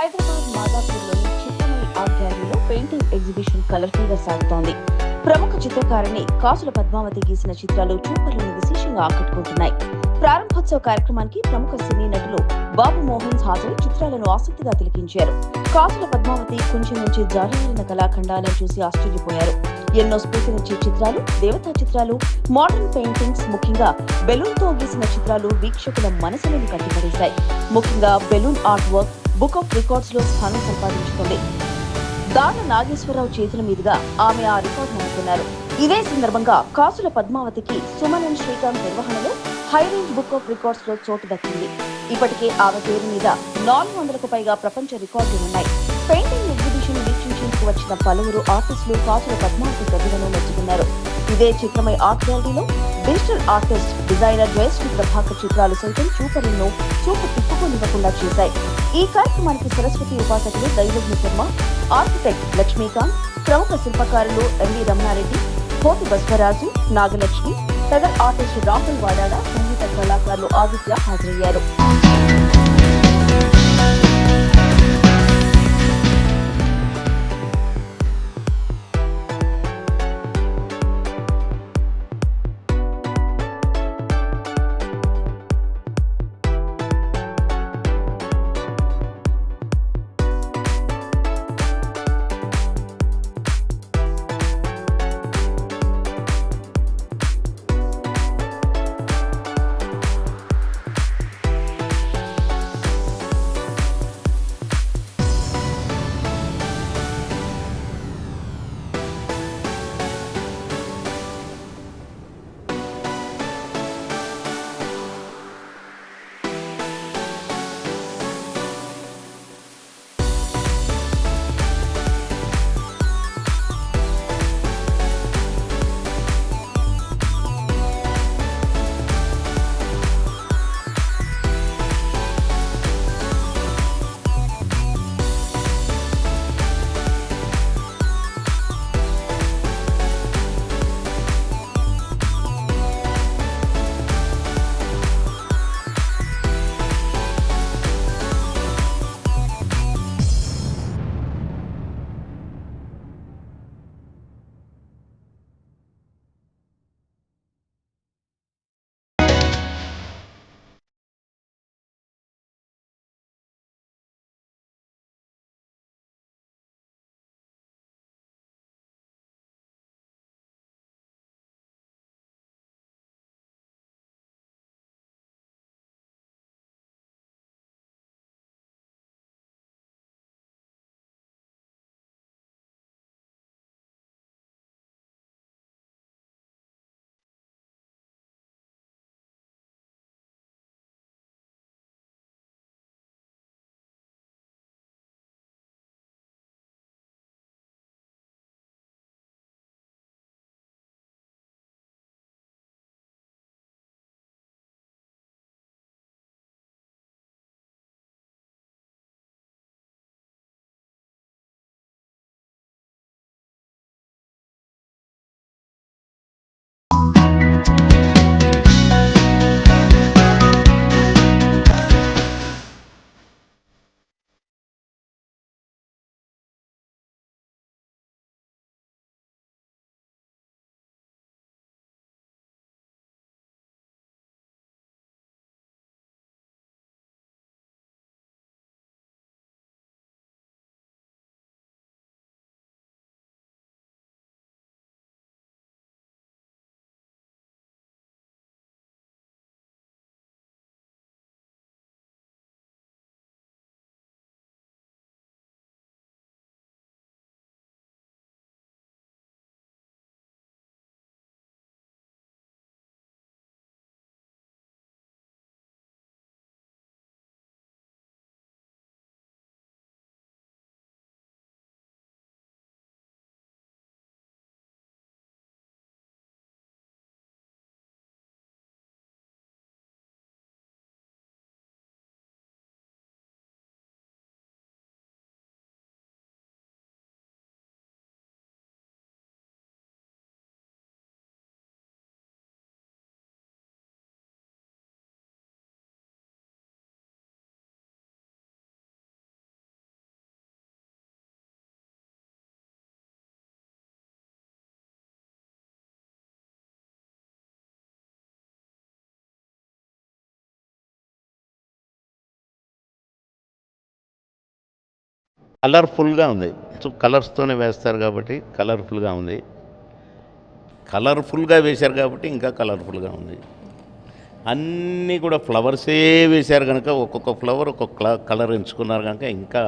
హైదరాబాద్ మాదాపూర్లోని చిత్రమయి ఆర్ట్ గ్యాలరీలో painting exhibition colourful గా సాగుతోంది. ప్రముఖ చిత్రకారిణి కాసుల పద్మావతి గీసిన చిత్రాలు చూపరులను విశేషంగా ఆకట్టుకుంటున్నాయి. ప్రారంభోత్సవ కార్యక్రమానికి ప్రముఖ సినీ నటులు బాబు మోహన్స్ హాజరై చిత్రాలను ఆసక్తిగా తిలకించారు. కాసుల పద్మావతి కుంచెం నుంచి జారిన కళాఖండాలను చూసి ఆశ్చర్యపోయారు. ఎన్నో స్ఫూర్తినిచ్చే చిత్రాలు, దేవతా చిత్రాలు, మోడర్న్ పెయింటింగ్స్, ముఖ్యంగా బెలూన్ తో గీసిన చిత్రాలు వీక్షకుల మనసులను కట్టిపడేశాయి. ముఖ్యంగా balloon art work book of records లో స్థానం సంపాదించుకుంది. దాన నాగేశ్వరరావు చేతుల మీదుగా ఆమె ఆ రికార్డు అందుకున్నారు. ఇదే సందర్భంగా కాసుల పద్మావతికి సుమన్ అండ్ శ్రీకాంత్ నిర్వహణలో high range book of records లో చోటు దక్కింది. ఇప్పటికే ఆమె పేరు మీద 400కు పైగా ప్రపంచ రికార్డులు ఉన్నాయి. పెయింటింగ్ ఎగ్జిబిషన్ వీక్షించేందుకు వచ్చిన పలువురు ఆర్టిస్టులు కాసుల పద్మావతి ప్రతిభను మెచ్చుకున్నారు. ఇదే చిత్రమై ఆర్ట్ గ్యాలరీలో digital artist, designer Jayashree Prabhakar చిత్రాలు సైతం చూపరులను చూపు తిప్పుకొనివ్వకుండా చేశాయి. ఈ కార్యక్రమానికి సరస్వతి ఉపాసకులు దైవజ్ఞ శర్మ, ఆర్కిటెక్ట్ లక్ష్మీకాంత్, ప్రముఖ శిల్పకారులు ఎంవి రమణారెడ్డి, కోటి బస్వరాజు, నాగలక్ష్మి, సదర్ ఆర్టిస్ట్ రాహుల్ వాడాడ, సంగీత కళాకారులు ఆదిత్య హాజరయ్యారు. కలర్ఫుల్గా ఉంది. సో కలర్స్తోనే వేస్తారు కాబట్టి కలర్ఫుల్గా ఉంది. కలర్ఫుల్గా వేశారు కాబట్టి ఇంకా కలర్ఫుల్గా ఉంది. అన్నీ కూడా ఫ్లవర్సే వేశారు కనుక ఒక్కొక్క ఫ్లవర్ ఒక్కొక్క కలర్ ఎంచుకున్నారు కనుక ఇంకా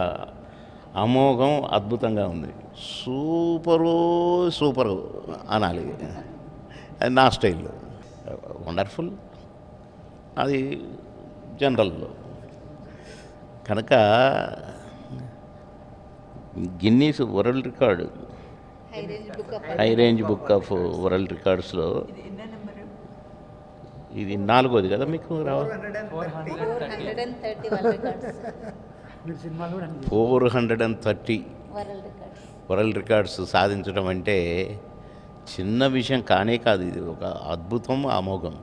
అమోఘం, అద్భుతంగా ఉంది. సూపరు సూపరు అనాలి. అది నా స్టైల్లో. వండర్ఫుల్ అది జనరల్లో కనుక Guinness world record, high range book of world రికార్డ్స్లో ఇది 4వది కదా మీకు రావాలి. 430 వరల్డ్ రికార్డ్స్ సాధించడం అంటే చిన్న విషయం కానే కాదు. ఇది ఒక అద్భుతం, అమోఘం.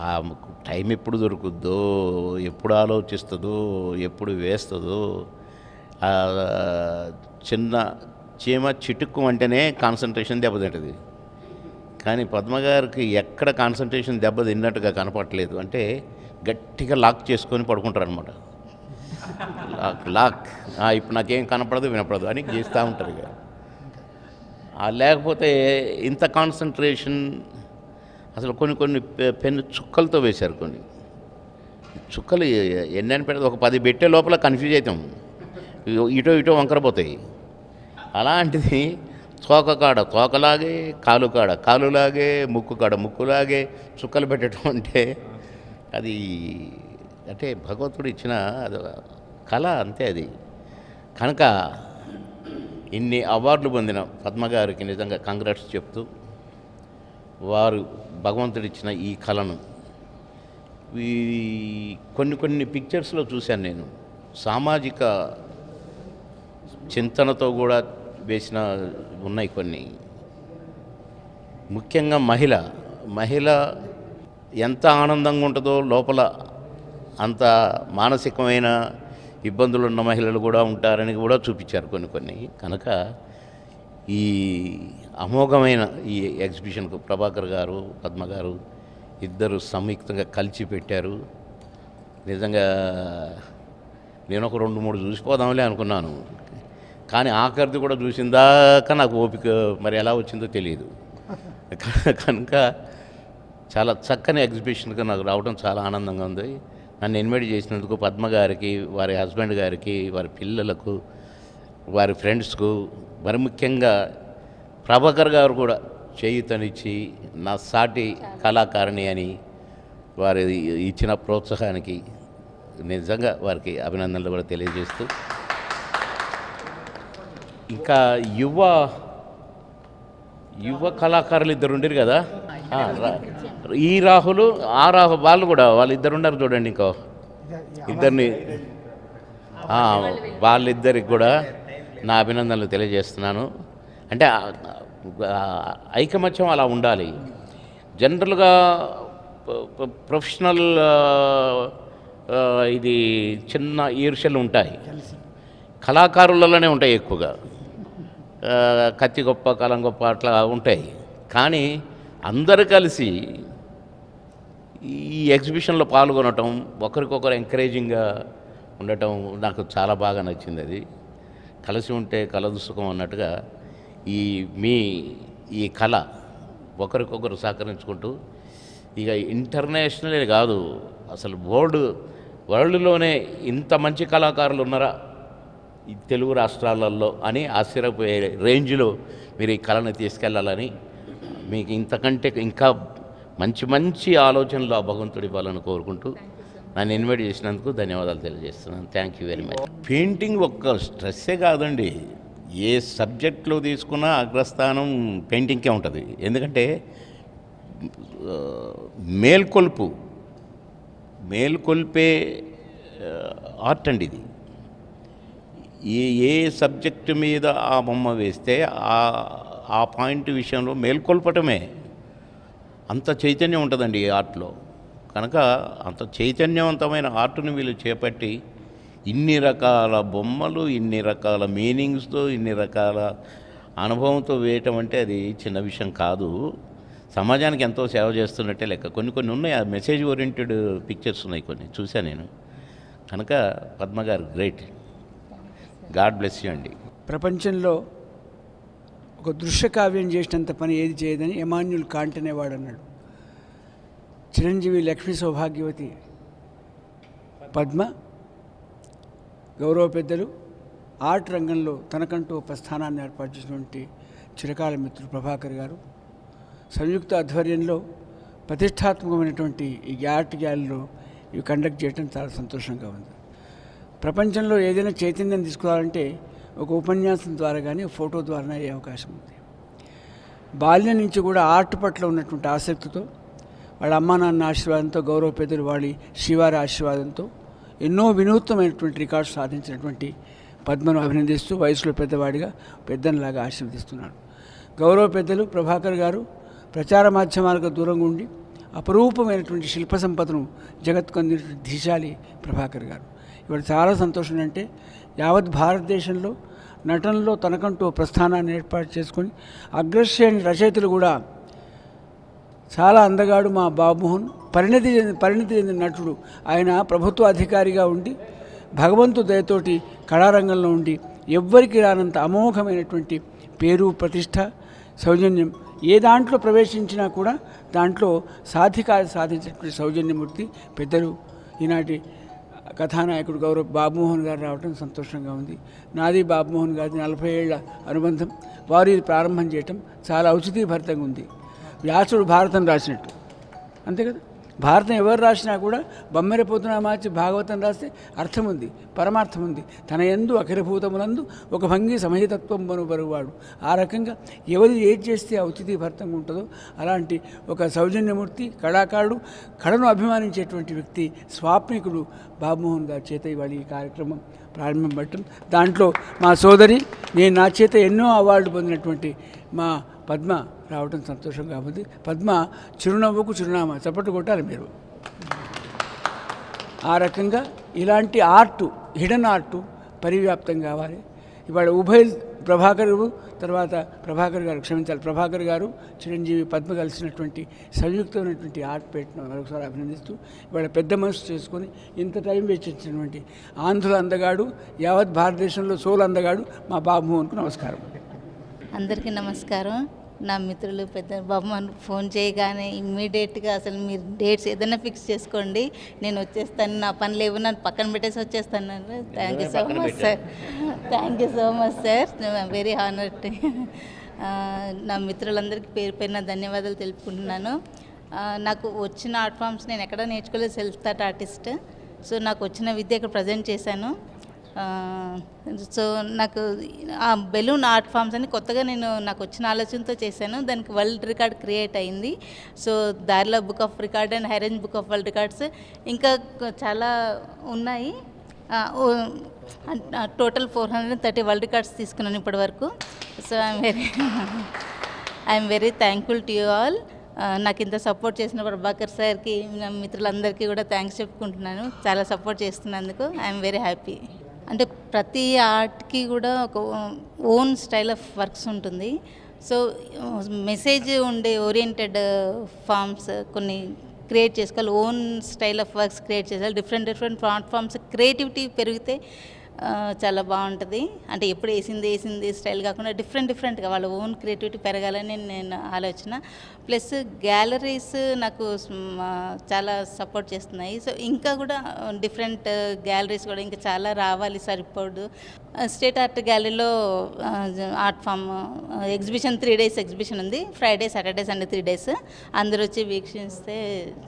ఆ టైం ఎప్పుడు దొరుకుద్దో, ఎప్పుడు ఆలోచిస్తుందో, ఎప్పుడు వేస్తుందో, చిన్న చీమ చిటుక్కు అంటేనే కాన్సన్ట్రేషన్ దెబ్బతింటుంది. కానీ పద్మగారికి ఎక్కడ కాన్సన్ట్రేషన్ దెబ్బతిన్నట్టుగా కనపడలేదు. అంటే గట్టిగా లాక్ చేసుకొని పడుకుంటారు అనమాట. లాక్ ఇప్పుడు నాకేం కనపడదు, వినపడదు అని చేస్తూ ఉంటారు. ఇక లేకపోతే ఇంత కాన్సన్ట్రేషన్ అసలు కొన్ని పెన్ను చుక్కలతో వేశారు. కొన్ని చుక్కలు ఎన్నని పెడితే ఒక 10 పెట్టే లోపల కన్ఫ్యూజ్ అవుతాం, ఇటో వంకరపోతాయి. అలాంటిది తోకకాడ తోకలాగే, కాలుకాడ కాలులాగే, ముక్కుకాడ ముక్కులాగే చుక్కలు పెట్టడం అంటే అది అంటే భగవంతుడు ఇచ్చిన అది కళ అంతే అది. కనుక ఇన్ని అవార్డులు పొందిన పద్మగారికి నిజంగా కంగ్రాట్స్ చెప్తూ, వారు భగవంతుడిచ్చిన ఈ కళను కొన్ని పిక్చర్స్లో చూశాను నేను. సామాజిక చింతనతో కూడా వేసిన ఉన్నాయి కొన్ని. ముఖ్యంగా మహిళ ఎంత ఆనందంగా ఉంటుందో లోపల అంత మానసికమైన ఇబ్బందులు ఉన్న మహిళలు కూడా ఉంటారని కూడా చూపించారు కొన్ని. కనుక ఈ అమోఘమైన ఈ ఎగ్జిబిషన్కు ప్రభాకర్ గారు, పద్మ గారు ఇద్దరు సంయుక్తంగా కలిసి పెట్టారు. నిజంగా నేను ఒక 2-3 చూసిపోదాంలే అనుకున్నాను. కానీ ఆఖరిది కూడా చూసిందాక నాకు ఓపిక మరి ఎలా వచ్చిందో తెలియదు. కనుక చాలా చక్కని ఎగ్జిబిషన్కి నాకు రావడం చాలా ఆనందంగా ఉంది. నన్ను ఇన్వైట్ చేసినందుకు పద్మ గారికి, వారి హస్బెండ్ గారికి, వారి పిల్లలకు, వారి ఫ్రెండ్స్కు, మరి ముఖ్యంగా ప్రభాకర్ గారు కూడా చేయూతనిచ్చి నా సాటి కళాకారిణి అని వారి ఇచ్చిన ప్రోత్సాహానికి నిజంగా వారికి అభినందనలు కూడా తెలియజేస్తూ, ఇంకా యువ కళాకారులు ఇద్దరు ఉండరు కదా, ఈ రాహుల్ ఆ రాహుల్ వాళ్ళిద్దరు ఉన్నారు చూడండి. ఇంకో ఇద్దరిని వాళ్ళిద్దరికి కూడా నా అభినందనలు తెలియజేస్తున్నాను. అంటే ఐకమత్యం అలా ఉండాలి. జనరల్గా ప్రొఫెషనల్ ఇది చిన్న ఈర్ష్యలు ఉంటాయి, కళాకారులలోనే ఉంటాయి ఎక్కువగా. కత్తి గొప్ప, కలం గొప్ప అట్లా ఉంటాయి. కానీ అందరూ కలిసి ఈ ఎగ్జిబిషన్లో పాల్గొనటం, ఒకరికొకరు ఎంకరేజింగ్గా ఉండటం నాకు చాలా బాగా నచ్చింది. అది కలిసి ఉంటే కలదు సుఖం అన్నట్టుగా ఈ కళ ఒకరికొకరు సహకరించుకుంటూ ఇక ఇంటర్నేషనలే కాదు, అసలు వరల్డ్లోనే ఇంత మంచి కళాకారులు ఉన్నారా ఈ తెలుగు రాష్ట్రాలలో అని ఆశ్చర్యపోయే రేంజ్లో మీరు ఈ కళను తీసుకెళ్లాలని, మీకు ఇంతకంటే ఇంకా మంచి ఆలోచనలు ఆ భగవంతుడి ఇవ్వాలని కోరుకుంటూ నన్ను ఇన్వైట్ చేసినందుకు ధన్యవాదాలు తెలియజేస్తున్నాను. Thank you very much. Painting ఒక్క స్ట్రెస్సే కాదండి, ఏ సబ్జెక్ట్లో తీసుకున్నా అగ్రస్థానం పెయింటింగ్కే ఉంటుంది. ఎందుకంటే మేల్కొల్పే ఆర్ట్ అండి ఇది. ఏ సబ్జెక్టు మీద ఆ బొమ్మ వేస్తే ఆ పాయింట్ విషయంలో మేల్కొల్పటమే అంత చైతన్యం ఉంటుందండి ఈ ఆర్ట్లో. కనుక అంత చైతన్యవంతమైన ఆర్ట్ని వీళ్ళు చేపట్టి ఇన్ని రకాల బొమ్మలు, ఇన్ని రకాల మీనింగ్స్తో, ఇన్ని రకాల అనుభవంతో వేయటం అంటే అది చిన్న విషయం కాదు. సమాజానికి ఎంతో సేవ చేస్తున్నట్టే లెక్క. కొన్ని ఉన్నాయి, ఆ మెసేజ్ ఓరియంటెడ్ పిక్చర్స్ ఉన్నాయి, కొన్ని చూశాను నేను. కనుక పద్మ గారు గ్రేట్. గాడ్ బ్లెస్ యూ అండి. ప్రపంచంలో ఒక దృశ్య కావ్యం చేసినంత పని ఏది చేయదని ఎమాన్యుల్ కాంట్ అనేవాడు అన్నాడు. చిరంజీవి లక్ష్మీ సౌభాగ్యవతి పద్మ గౌరవ పెద్దలు ఆర్ట్ రంగంలో తనకంటూ ఒక స్థానాన్ని ఏర్పాటు చేసినటువంటి చిరకాల మిత్రులు ప్రభాకర్ గారు సంయుక్త ఆధ్వర్యంలో ప్రతిష్టాత్మకమైనటువంటి ఈ ఆర్ట్ గ్యాలరీలో ఇవి కండక్ట్ చేయడం చాలా సంతోషంగా ఉంది. ప్రపంచంలో ఏదైనా చైతన్యం తీసుకురావాలంటే ఒక ఉపన్యాసం ద్వారా కానీ ఫోటో ద్వారా అయ్యే అవకాశం ఉంది. బాల్యం నుంచి కూడా ఆర్ట్ పట్ల ఉన్నటువంటి ఆసక్తితో వాళ్ళ అమ్మా నాన్న ఆశీర్వాదంతో గౌరవ పెద్దలు వాళ్ళ శ్రీవారి ఆశీర్వాదంతో ఎన్నో వినూత్నమైనటువంటి రికార్డ్స్ సాధించినటువంటి పద్మను అభినందిస్తూ వయసులో పెద్దవాడిగా పెద్దనిలాగా ఆశీర్వదిస్తున్నాడు. గౌరవ పెద్దలు ప్రభాకర్ గారు ప్రచార మాధ్యమాలకు దూరంగా ఉండి అపరూపమైనటువంటి శిల్ప సంపదను జగత్తుకు అందినటువంటి ధీశాలి ప్రభాకర్ గారు. ఇవాళ చాలా సంతోషం అంటే యావత్ భారతదేశంలో నటనలో తనకంటూ ప్రస్థానాన్ని ఏర్పాటు చేసుకొని అగ్రశ్రేణి రచయితలు కూడా చాలా అందగాడు మా బాబుమోహన్, పరిణతి చెందిన నటుడు. ఆయన ప్రభుత్వ అధికారిగా ఉండి భగవంతు దయతోటి కళారంగంలో ఉండి ఎవ్వరికి రానంత అమోఘమైనటువంటి పేరు, ప్రతిష్ట, సౌజన్యం ఏ దాంట్లో ప్రవేశించినా కూడా దాంట్లో సాధించినటువంటి సౌజన్యమూర్తి పెద్దలు ఈనాటి కథానాయకుడు గౌరవ్ బాబుమోహన్ గారు రావడం సంతోషంగా ఉంది. నాది బాబుమోహన్ గారి 40 ఏళ్ల అనుబంధం. వారు ఇది ప్రారంభం చేయటం చాలా ఔచితీభరితంగా ఉంది. వ్యాసుడు భారతం రాసినట్టు అంతే కదా. భారతం ఎవరు రాసినా కూడా బొమ్మెరపోతున్నా మార్చి భాగవతం రాస్తే అర్థం ఉంది, పరమార్థం ఉంది. తన యందు అఖిలభూతములందు ఒక భంగి సమహితత్వం బరువాడు. ఆ రకంగా ఎవరు ఏది చేస్తే ఔచితీభరితంగా ఉంటుందో అలాంటి ఒక సౌజన్యమూర్తి, కళాకారుడు, కళను అభిమానించేటువంటి వ్యక్తి, స్వాప్నికుడు బాబుమోహన్ గారి చేత ఇవాళ ఈ కార్యక్రమం ప్రారంభం పట్టడం. దాంట్లో మా సోదరి, నేను నా చేత ఎన్నో అవార్డు పొందినటువంటి మా పద్మ రావడం సంతోషంగా ఉంది. పద్మ చిరునవ్వుకు చిరునామా, చప్పట్లు కొట్టాలి మీరు. ఆ రకంగా ఇలాంటి ఆర్టు, హిడెన్ ఆర్టు పరివ్యాప్తం కావాలి. ఇవాళ ఉభయ ప్రభాకర్ గారు చిరంజీవి పద్మ కలిసినటువంటి సంయుక్తమైనటువంటి ఆర్ట్ పేటను మరొకసారి అభినందిస్తూ ఇవాళ పెద్ద మనసు చేసుకొని ఇంత టైం వెచ్చించినటువంటి ఆంధ్రుల అందగాడు, యావత్ భారతదేశంలో సోల్ అందగాడు మా బాబుమోహన్కు నమస్కారం. అందరికీ నమస్కారం. నా మిత్రులు పెద్ద బాబుమోహన్ ఫోన్ చేయగానే ఇమ్మీడియట్గా అసలు మీరు డేట్స్ ఏదైనా ఫిక్స్ చేసుకోండి, నేను వచ్చేస్తాను, నా పనులు ఏమన్నా పక్కన పెట్టేసి వచ్చేస్తాను. Thank you so much sir, very honoured. నా మిత్రులందరికీ పేరు పేరున ధన్యవాదాలు తెలుపుకుంటున్నాను. నాకు వచ్చిన ఆర్ట్ ఫామ్స్ నేను ఎక్కడ నేర్చుకోలేదు, సెల్ఫ్ థాట్ ఆర్టిస్ట్. సో నాకు వచ్చిన విద్య ఇక్కడ ప్రజెంట్ చేశాను. సో నాకు ఆ బెలూన్ ఆర్ట్ ఫామ్స్ అని కొత్తగా నాకు వచ్చిన ఆలోచనతో చేశాను. దానికి వరల్డ్ రికార్డ్ క్రియేట్ అయింది. సో దారిలో book of record and high range book of world records ఇంకా చాలా ఉన్నాయి. టోటల్ 430 వరల్డ్ రికార్డ్స్ తీసుకున్నాను ఇప్పటి వరకు. So I'm very thankful to you all. నాకు ఇంత సపోర్ట్ చేసిన ప్రభాకర్ సార్కి, నా మిత్రులందరికీ కూడా థ్యాంక్స్ చెప్పుకుంటున్నాను. చాలా సపోర్ట్ చేస్తున్నందుకు ఐఎమ్ వెరీ హ్యాపీ. అంటే ప్రతి ఆర్ట్కి కూడా ఒక ఓన్ స్టైల్ ఆఫ్ వర్క్స్ ఉంటుంది. సో మెసేజ్ ఉండే ఓరియంటెడ్ ఫామ్స్ కొన్ని క్రియేట్ చేసుకోవాలి, own style of works create చేయాలి. డిఫరెంట్ ప్లాట్ఫామ్స్ క్రియేటివిటీ పెరిగితే చాలా బాగుంటుంది. అంటే ఎప్పుడు వేసింది స్టైల్ కాకుండా డిఫరెంట్గా వాళ్ళ ఓన్ క్రియేటివిటీ పెరగాలని నేను ఆలోచన. ప్లస్ గ్యాలరీస్ నాకు చాలా సపోర్ట్ చేస్తున్నాయి. సో ఇంకా కూడా డిఫరెంట్ గ్యాలరీస్ కూడా ఇంకా చాలా రావాలి, సరిపోదు. స్టేట్ ఆర్ట్ గ్యాలరీలో art form exhibition 3 days exhibition ఉంది. Friday, Saturday, Sunday 3 days. అందరూ వచ్చి వీక్షిస్తే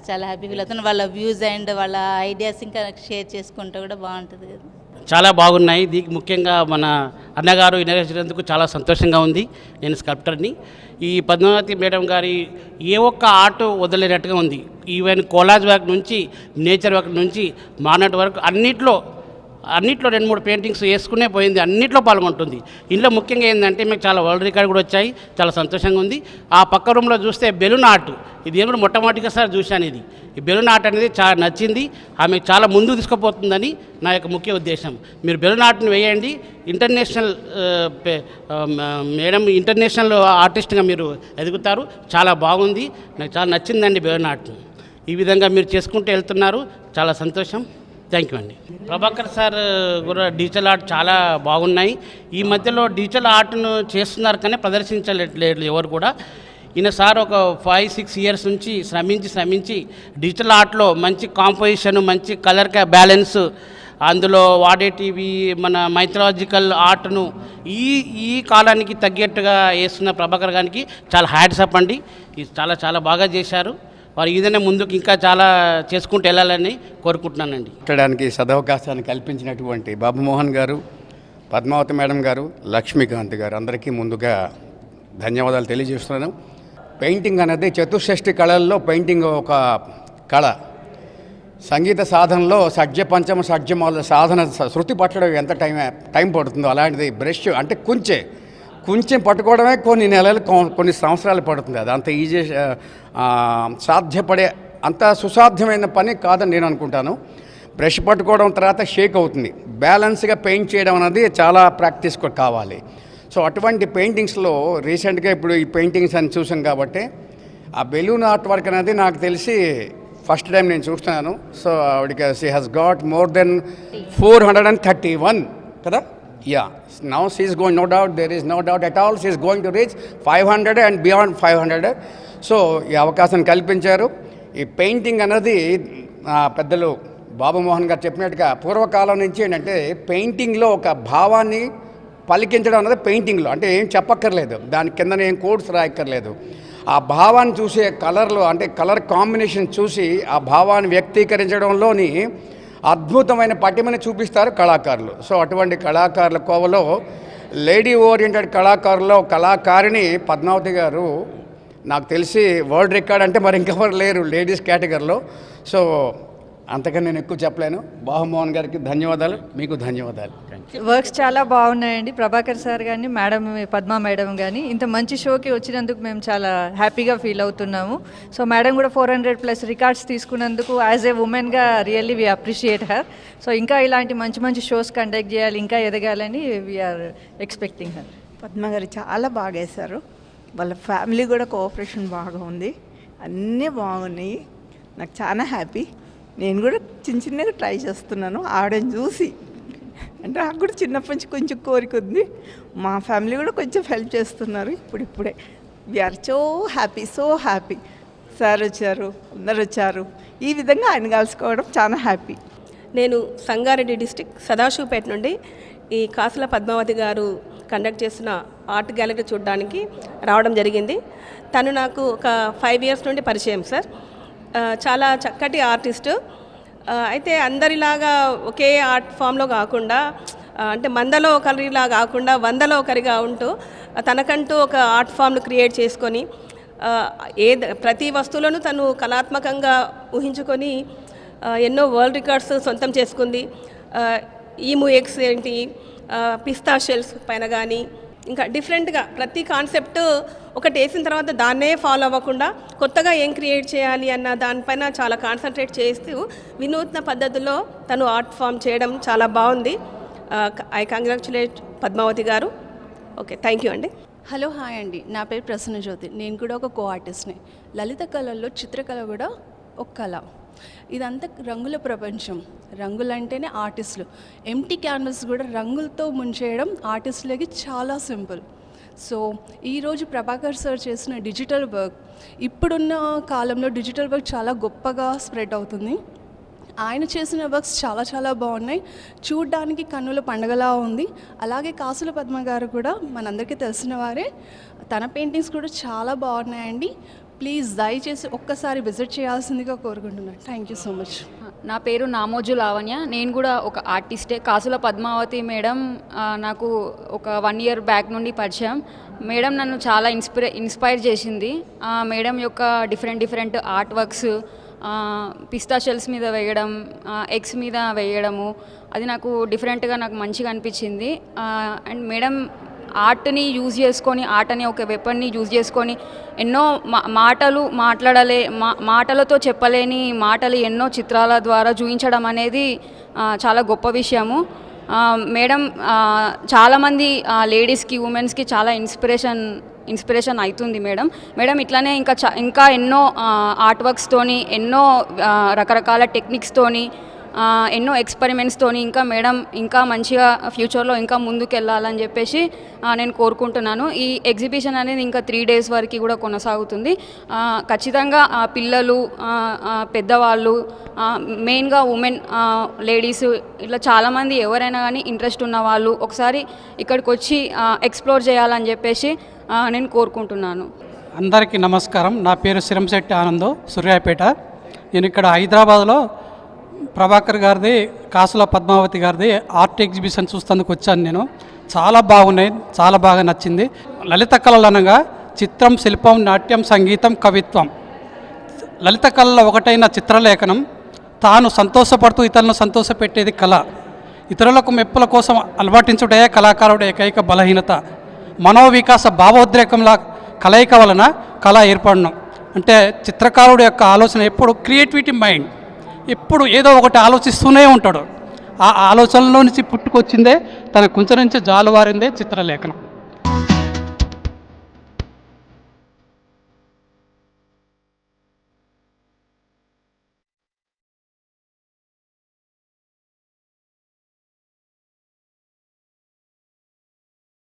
చాలా హ్యాపీ ఫీల్ అవుతుంది. వాళ్ళ వ్యూస్ అండ్ వాళ్ళ ఐడియాస్ ఇంకా షేర్ చేసుకుంటే కూడా బాగుంటుంది కదా. చాలా బాగున్నాయి. దీనికి ముఖ్యంగా మన అన్నగారు ఇన్వెస్టినందుకు చాలా సంతోషంగా ఉంది. నేను స్కల్ప్టర్ని. ఈ పద్మావతి మేడం గారి ఏ ఒక్క ఆర్ట్ వదిలేనట్టుగా ఉంది. ఈవెన్ కోలాజ్ వర్క్ నుంచి, నేచర్ వర్క్ నుంచి, మానట్ వర్క్ అన్నిట్లో 2-3 పెయింటింగ్స్ వేసుకునే పోయింది. అన్నిట్లో పాల్గొంటుంది. ఇంట్లో ముఖ్యంగా ఏంటంటే మీకు చాలా వరల్డ్ రికార్డ్ కూడా వచ్చాయి. చాలా సంతోషంగా ఉంది. ఆ పక్క రూమ్లో చూస్తే బెలూన్ ఆర్ట్, ఇది ఏమో మొట్టమొదటిసారి చూశాను. ఈ బెలూన్ ఆర్ట్ అనేది చాలా నచ్చింది. ఆమె చాలా ముందుకు తీసుకుపోతుందని నా యొక్క ముఖ్య ఉద్దేశం. మీరు బెలూన్ ఆర్ట్ని వేయండి. ఇంటర్నేషనల్ మేడం ఇంటర్నేషనల్ ఆర్టిస్ట్గా మీరు ఎదుగుతారు. చాలా బాగుంది. నాకు చాలా నచ్చిందండి బెలూన్ ఆర్ట్. ఈ విధంగా మీరు చేసుకుంటూ వెళ్తున్నారు. చాలా సంతోషం. థ్యాంక్ యూ అండి. ప్రభాకర్ సార్ కూడా డిజిటల్ ఆర్ట్ చాలా బాగున్నాయి. ఈ మధ్యలో డిజిటల్ ఆర్ట్ను చేస్తున్నారు కానీ ప్రదర్శించలేదు ఎవరు కూడా. ఈయన సార్ ఒక 5-6 ఇయర్స్ నుంచి శ్రమించి డిజిటల్ ఆర్ట్లో మంచి కాంపోజిషన్, మంచి కలర్ బ్యాలెన్స్, అందులో వాడేటివి మన మైథలాజికల్ ఆర్ట్ను ఈ కాలానికి తగ్గట్టుగా వేస్తున్న ప్రభాకర్ గారికి చాలా హ్యాట్సప్ అండి. ఇది చాలా బాగా చేశారు. వారు ఏదైనా ముందుకు ఇంకా చాలా చేసుకుంటూ వెళ్ళాలని కోరుకుంటున్నానండి. మాట్లాడడానికి సదవకాశాన్ని కల్పించినటువంటి బాబుమోహన్ గారు, పద్మావతి మేడం గారు, లక్ష్మీకాంత్ గారు అందరికీ ముందుగా ధన్యవాదాలు తెలియజేస్తున్నాను. పెయింటింగ్ అనేది చతుషష్ఠి కళల్లో పెయింటింగ్ ఒక కళ. సంగీత సాధనలో షడ్జపంచమ షడ్జమాల సాధన శృతి పట్టడం ఎంత టైం పడుతుందో అలాంటిది బ్రష్ అంటే కొంచెం పట్టుకోవడమే కొన్ని నెలలు కొన్ని సంవత్సరాలు పడుతుంది. అది అంత ఈజీ సాధ్యపడే అంత సుసాధ్యమైన పని కాదని నేను అనుకుంటాను. బ్రష్ పట్టుకోవడం తర్వాత షేక్ అవుతుంది. బ్యాలెన్స్గా పెయింట్ చేయడం అనేది చాలా ప్రాక్టీస్ కూడా కావాలి. సో అటువంటి పెయింటింగ్స్లో రీసెంట్గా ఇప్పుడు ఈ పెయింటింగ్స్ అని చూసాం కాబట్టి ఆ బెలూన్ ఆర్ట్ వర్క్ అనేది నాకు తెలిసి ఫస్ట్ టైం నేను చూస్తున్నాను. సో ఆవిడకి she has got more than 431 కదా. Yeah, now she is going, no doubt, there is no doubt at all, she is going to reach 500 and beyond 500. So ఈ అవకాశం కల్పించారు. ఈ పెయింటింగ్ అనేది పెద్దలు బాబుమోహన్ గారు చెప్పినట్టుగా పూర్వకాలం నుంచి ఏంటంటే పెయింటింగ్లో ఒక భావాన్ని పలికించడం అన్నది పెయింటింగ్లో అంటే ఏం చెప్పక్కర్లేదు, దాని కింద ఏం కోడ్స్ రాయక్కర్లేదు. ఆ భావాన్ని చూసే కలర్లు అంటే కలర్ కాంబినేషన్ చూసి ఆ భావాన్ని వ్యక్తీకరించడంలోని అద్భుతమైన పటిమని చూపిస్తారు కళాకారులు. సో అటువంటి కళాకారుల కోవలో లేడీ ఓరియంటెడ్ కళాకారిణి పద్మావతి గారు నాకు తెలిసి వరల్డ్ రికార్డ్ అంటే మరి ఇంకెవరు లేరు లేడీస్ కేటగిరీలో. సో అంతకని నేను ఎక్కువ చెప్పలేను. బాబుమోహన్ గారికి ధన్యవాదాలు, మీకు ధన్యవాదాలు. వర్క్స్ చాలా బాగున్నాయండి. ప్రభాకర్ సార్ కానీ మేడం పద్మా మేడం కానీ ఇంత మంచి షోకి వచ్చినందుకు మేము చాలా హ్యాపీగా ఫీల్ అవుతున్నాము. సో మేడం కూడా 400+ రికార్డ్స్ తీసుకున్నందుకు యాజ్ ఏ ఉమెన్గా really we appreciate her. So ఇంకా ఇలాంటి మంచి షోస్ కండక్ట్ చేయాలి, ఇంకా ఎదగాలని వీఆర్ ఎక్స్పెక్టింగ్ హర్. పద్మ గారు చాలా బాగా వేశారు. వాళ్ళ ఫ్యామిలీ కూడా కోఆపరేషన్ బాగా ఉంది, అన్నీ బాగున్నాయి. నాకు చాలా హ్యాపీ. నేను కూడా చిన్నగా ట్రై చేస్తున్నాను ఆవిడని చూసి. అంటే నాకు కూడా చిన్నప్పటి నుంచి కొంచెం కోరిక ఉంది. మా ఫ్యామిలీ కూడా కొంచెం హెల్ప్ చేస్తున్నారు ఇప్పుడే. We are so happy. సార్ వచ్చారు, అందరు వచ్చారు. ఈ విధంగా ఆయన కలుసుకోవడం చాలా హ్యాపీ. నేను సంగారెడ్డి డిస్టిక్ సదాశివపేట నుండి ఈ కాసుల పద్మావతి గారు కండక్ట్ చేసిన ఆర్ట్ గ్యాలరీ చూడడానికి రావడం జరిగింది. తను నాకు ఒక 5 ఇయర్స్ నుండి పరిచయం సార్. చాలా చక్కటి ఆర్టిస్టు. అయితే అందరిలాగా ఒకే ఆర్ట్ ఫామ్లో కాకుండా అంటే మందలో ఒకరిలా కాకుండా వందలో ఒకరిగా ఉంటూ తనకంటూ ఒక ఆర్ట్ ఫామ్ను క్రియేట్ చేసుకొని ప్రతి వస్తువులను తను కళాత్మకంగా ఊహించుకొని ఎన్నో వరల్డ్ రికార్డ్స్ సొంతం చేసుకుంది. ఈము ఎగ్స్ ఏంటి, పిస్తా షెల్స్ పైన కానీ ఇంకా డిఫరెంట్గా ప్రతి కాన్సెప్ట్ ఒకటి వేసిన తర్వాత దాన్నే ఫాలో అవ్వకుండా కొత్తగా ఏం క్రియేట్ చేయాలి అన్న దానిపైన చాలా కాన్సన్ట్రేట్ చేస్తూ వినూత్న పద్ధతిలో తను ఆర్ట్ ఫామ్ చేయడం చాలా బాగుంది. ఐ కంగ్రాచులేట్ పద్మావతి గారు. ఓకే, థ్యాంక్ యూ అండి. హలో, హాయ్ అండి. నా పేరు ప్రసన్న జ్యోతి. నేను కూడా ఒక ఆర్టిస్ట్ని. లలిత కళల్లో చిత్రకళ కూడా ఒక కళ. ఇదంతా రంగుల ప్రపంచం. రంగులంటేనే ఆర్టిస్టులు. ఎంటీ క్యాన్వస్ కూడా రంగులతో ముంచేయడం ఆర్టిస్టులకి చాలా సింపుల్. సో ఈరోజు ప్రభాకర్ సార్ చేసిన డిజిటల్ వర్క్, ఇప్పుడున్న కాలంలో డిజిటల్ వర్క్ చాలా గొప్పగా స్ప్రెడ్ అవుతుంది. ఆయన చేసిన వర్క్స్ చాలా బాగున్నాయి. చూడ్డానికి కన్నుల పండగలా ఉంది. అలాగే కాసుల పద్మ గారు కూడా మనందరికీ తెలిసిన వారే. తన పెయింటింగ్స్ కూడా చాలా బాగున్నాయండి. ప్లీజ్ దయచేసి ఒక్కసారి విజిట్ చేయాల్సిందిగా కోరుకుంటున్నాను. Thank you so much. నా పేరు నామోజు లావణ్య. నేను కూడా ఒక ఆర్టిస్టే. కాసుల పద్మావతి మేడం నాకు ఒక 1 ఇయర్ బ్యాక్ నుండి పరిచయం. మేడం నన్ను చాలా ఇన్స్పైర్ చేసింది. మేడం యొక్క డిఫరెంట్ ఆర్ట్ వర్క్స్, పిస్తా షెల్స్ మీద వేయడం, ఎగ్స్ మీద వేయడము, అది నాకు డిఫరెంట్గా నాకు మంచిగా అనిపించింది. అండ్ మేడం ఆర్ట్ని యూజ్ చేసుకొని, ఆర్ట్ అనే ఒక వెపన్ని యూజ్ చేసుకొని ఎన్నో మాటలతో చెప్పలేని మాటలు ఎన్నో చిత్రాల ద్వారా చూపించడం అనేది చాలా గొప్ప విషయము. మేడం చాలామంది లేడీస్కి, ఉమెన్స్కి చాలా ఇన్స్పిరేషన్ అవుతుంది మేడం ఇట్లానే ఇంకా ఎన్నో ఆర్ట్ వర్క్స్తోని, ఎన్నో రకరకాల టెక్నిక్స్తోని ఎన్నో ఎక్స్పెరిమెంట్స్తోని ఇంకా మేడం ఇంకా మంచిగా ఫ్యూచర్లో ఇంకా ముందుకు వెళ్ళాలని చెప్పేసి నేను కోరుకుంటున్నాను. ఈ ఎగ్జిబిషన్ అనేది ఇంకా 3 days వరకు కూడా కొనసాగుతుంది. ఖచ్చితంగా పిల్లలు, పెద్దవాళ్ళు, మెయిన్గా ఉమెన్, లేడీస్, ఇట్లా చాలామంది ఎవరైనా కానీ ఇంట్రెస్ట్ ఉన్న వాళ్ళు ఒకసారి ఇక్కడికి వచ్చి ఎక్స్ప్లోర్ చేయాలని చెప్పేసి నేను కోరుకుంటున్నాను. అందరికీ నమస్కారం. నా పేరు సిరంశెట్టి ఆనంద్, సూర్యాపేట. నేను ఇక్కడ హైదరాబాద్లో ప్రభాకర్ గారిది, కాసుల పద్మావతి గారిది ఆర్ట్ ఎగ్జిబిషన్ చూస్తేందుకు వచ్చాను. నేను చాలా బాగున్నాయి, చాలా బాగా నచ్చింది. లలిత కళలు అనగా చిత్రం, శిల్పం, నాట్యం, సంగీతం, కవిత్వం. లలిత కళలో ఒకటైన చిత్రలేఖనం తాను సంతోషపడుతూ ఇతరులను సంతోషపెట్టేది కళ. ఇతరులకు మెప్పుల కోసం అలవాటించుటే కళాకారుడు ఏకైక బలహీనత. మనోవికాస భావోద్రేకంలా కలయిక వలన కళ ఏర్పడడం. అంటే చిత్రకారుడు యొక్క ఆలోచన ఎప్పుడు క్రియేటివిటీ మైండ్, ఎప్పుడు ఏదో ఒకటి ఆలోచిస్తూనే ఉంటాడు. ఆ ఆలోచనలో నుంచి పుట్టుకొచ్చిందే తన కుంచె నుంచి జాలువారిందే చిత్రలేఖనం.